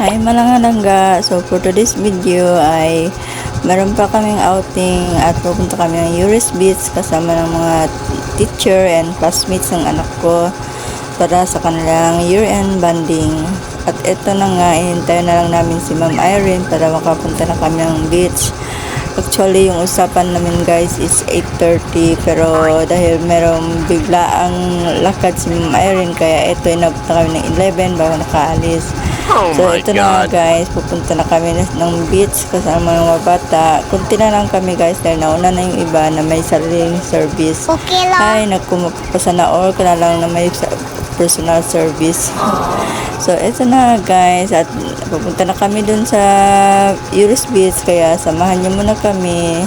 Hi mga so for today's video ay meron pa kaming outing at pupunta kami ng Uris Beach kasama ng mga teacher and classmates ng anak ko para sa kanilang year-end bonding. At ito na nga, inintay na lang namin si Ma'am Irene para makapunta na kami ng beach. Actually, yung usapan namin guys is 8:30 pero dahil merong biglaang lakad si Ma'am Irene kaya ito inabot na kami ng 11 bago nakaalis. So ito na guys, pupunta na kami ng beach kasama ng mga bata. Kunti na lang kami guys dahil nauna na yung iba na may sariling service. Okay lang. Ay, nagkumapasa na all ka na lang na may personal service. So ito na guys, at pupunta na kami dun sa Uris Beach kaya samahan niyo muna kami.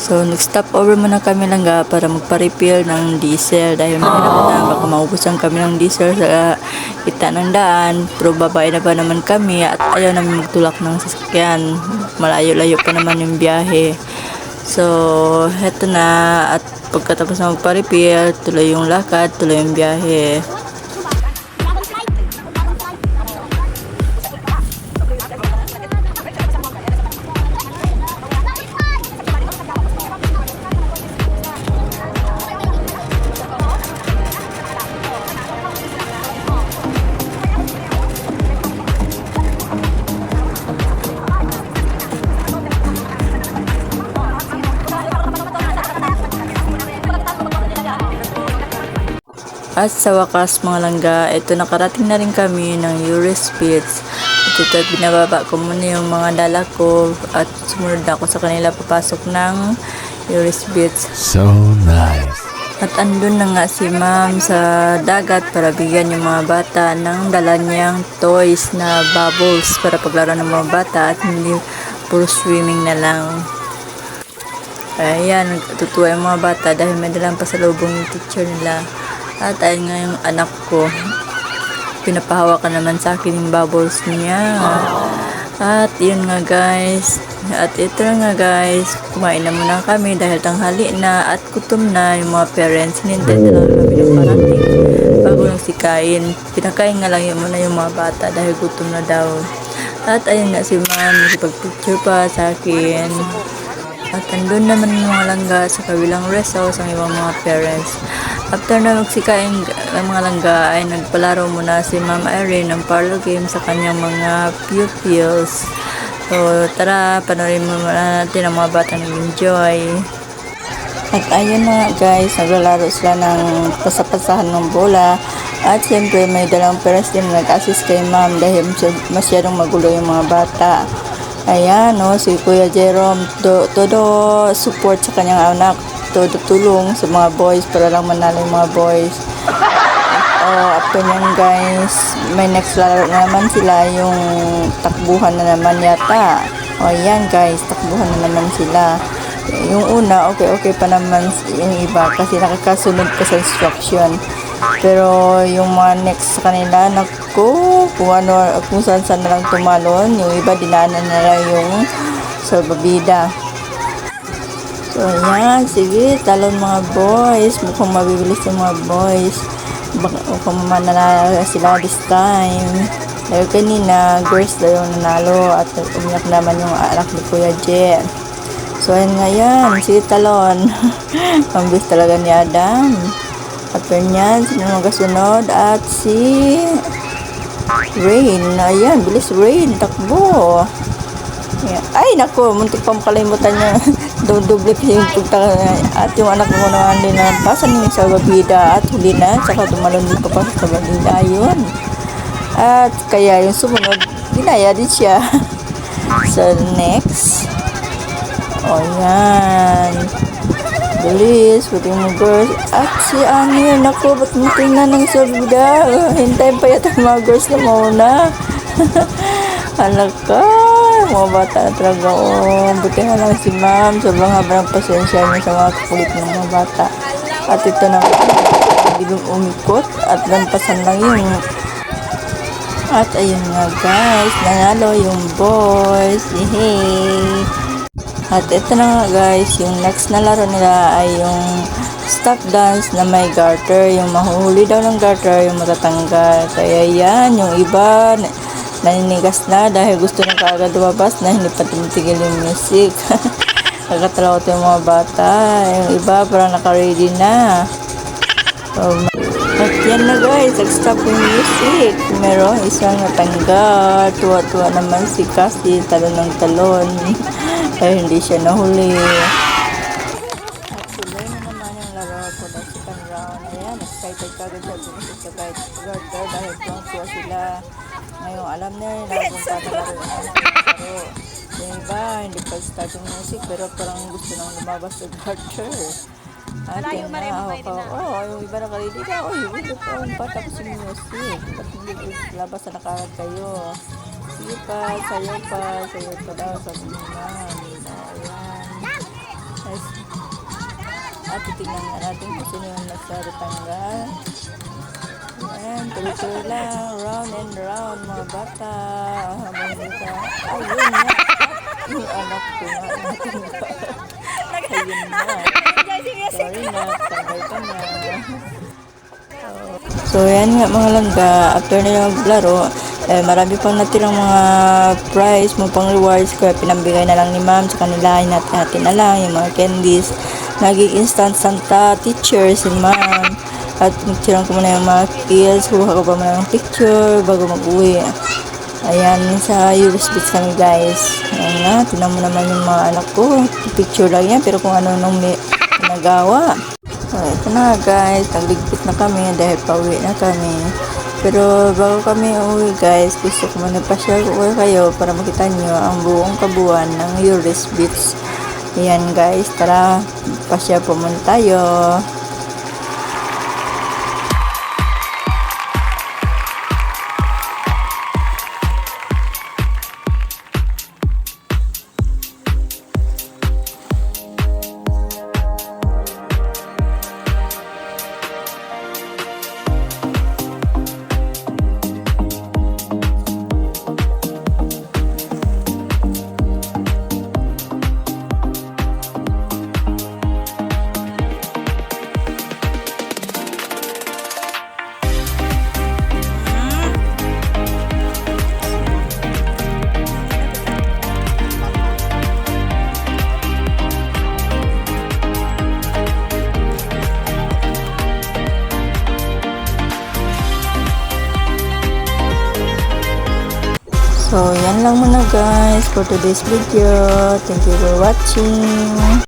So, nag-stop over muna kami lang para magpa-refill ng diesel dahil mahirap na baka maubusan kami ng diesel sa kita ng daan. Pero babae na pa naman kami at ayaw namin magtulak ng sasakyan. Malayo-layo pa naman yung biyahe. So, heto na, at pagkatapos na magpa-refill, tuloy yung lakad, tuloy yung biyahe. At sa wakas mga langga, ito nakarating na rin kami ng Uris Beach. At ito binababa ko muna yung mga dala ko at sumunod na ako sa kanila papasok ng Uris Beach. So nice. At andun na nga si ma'am sa dagat para bigyan yung mga bata ng dala niyang toys na bubbles para paglaro ng mga bata at hindi puro swimming na lang. Ayan, natutuwa yung mga bata dahil may dalang pasalubong yung teacher nila. At ayun nga yung anak ko, pinapahawakan naman sa akin yung bubbles niya. At yun nga guys, at ito nga guys, kumain na muna kami dahil tanghali na at gutom na yung mga parents. Hinintay na lang kami ng parating bago nagsikip kain. Pinakain nga lang yun muna yung mga bata dahil gutom na daw. At ayun nga si ma'am, nakipag-picture pa sa akin. At andun naman yung mga langga sa kabilang rest house ang ibang mga parents. After na magsikain ang mga langga ay nagpalaro muna si Ma'am Irene ng parlor game sa kanyang mga pupils. So tara, panoorin muna natin ang mga bata nag-enjoy. At ayun na guys, naglalaro sila ng pasapasahan ng bola. At siyempre may dalang parents din nag-assist kay ma'am dahil masyadong magulo yung mga bata. Ayan, no, si Kuya Jerome, todo support sa kanyang anak, todo tulong sa mga boys para lang manalo yung mga boys. After nyan guys, may next laro na naman sila, yung takbuhan na naman yata. Ayan guys, takbuhan na naman sila. Yung una, okay pa naman yung iba kasi nakakasunod pa sa instruction. Pero yung mga next sa kanila, naku, kung saan na lang tumalon, yung iba dinaanan na lang yung salbabida. So yan, sige, talon mga boys, mukhang mabibilis yung mga boys. Mukhang mananalo sila this time. Dahil kanina, girls daw yung nanalo at umiyak naman yung anak ni Kuya Jen. So ayan nga yan, sige talon. Pambis talaga ni Adam. After nyan, sino magasunod? At si Rain. Ayan, bilis Rain, takbo. Ayan. Ay, naku, muntik pa makalimutan niya. Doble pa yung pagtaka. At yung anak mo naman din na pasan yung salbabida at huli na. Saka tumalon din pa sa salbabida. Ayun. At kaya yung sumunod, ginaya din siya. So, next. O, yan. Bilis, pati mo girls. At si Annie, naku, ba't mo tingnan ng salbabida? Hintayin pa yata mga girls na mauna. Anak ka, mga bata na talaga. Buti na lang si ma'am. Sobrang haba ng pasensya niya sa mga kapulit ng mga bata. At ito na, hindi umikot at lampasan lang yun. At ayun nga guys, nanalo yung boys. Yehey! At ito na nga guys, yung next na laro nila ay yung stop dance na may garter. Yung mahuhuli daw ng garter, yung matatanggal. Kaya yan, yung iba naninigas na dahil gusto na kaagad lumabas na hindi pa tumitigil yung music. Nagkatalawat yung mga bata. Yung iba parang naka-ready na. At yan na guys, nag-stop yung music. Meron isang natanggal. Tuwa-tuwa naman si Cassie, talon ng talon. Kaya hindi siya nahuli. At tuloy na naman yung laro ko na second round. Ayan, excited kagad siya bumisip sa garter dahil tuwang-tuwa sila. Ngayon, alam na yun na kung paano laro na laro. Yung iba, hindi pa start yung music pero parang gusto nang lumabas sa garter. At yun na, yung iba nakalili na, hindi pa tapos yung music. Ba't hindi labas na nakagad kayo? Sige pa, sayo pa daw sa sinunan. Ayan. At titignan nga natin kung sino yung nagsaritanggal. Ayan, tuloy-tuloy lang, round and round mga bata. Habang dito, ayun na. Yung anak ko nga, natinggal. Ayun na. Sorry na, tanggal ka na. So yan nga mga langga, after nila maglaro, marami pang natirang mga prize, mga pang rewards, kaya pinambigay na lang ni ma'am sa kanila, natin na lang yung mga candies. Naging instant Santa teacher si ma'am. At nagtirang ko muna yung mga kills, kuha ko pa muna ng picture bago mag-uwi. Ayan, sa Eurus Beach kami guys. Ayan nga, tinan mo naman yung mga anak ko. Picture lang yan, pero kung ano nung may nagawa. So, ito na guys, nagligpit na kami dahil pauwi na kami. Pero bago kami uwi guys, gusto ko muna pa-share ko kayo para makita nyo ang buong kabuuan ng Eurus Beach. Ayan guys, tara, pa-share po muna tayo. So, yan lang muna guys for today's video. Thank you for watching.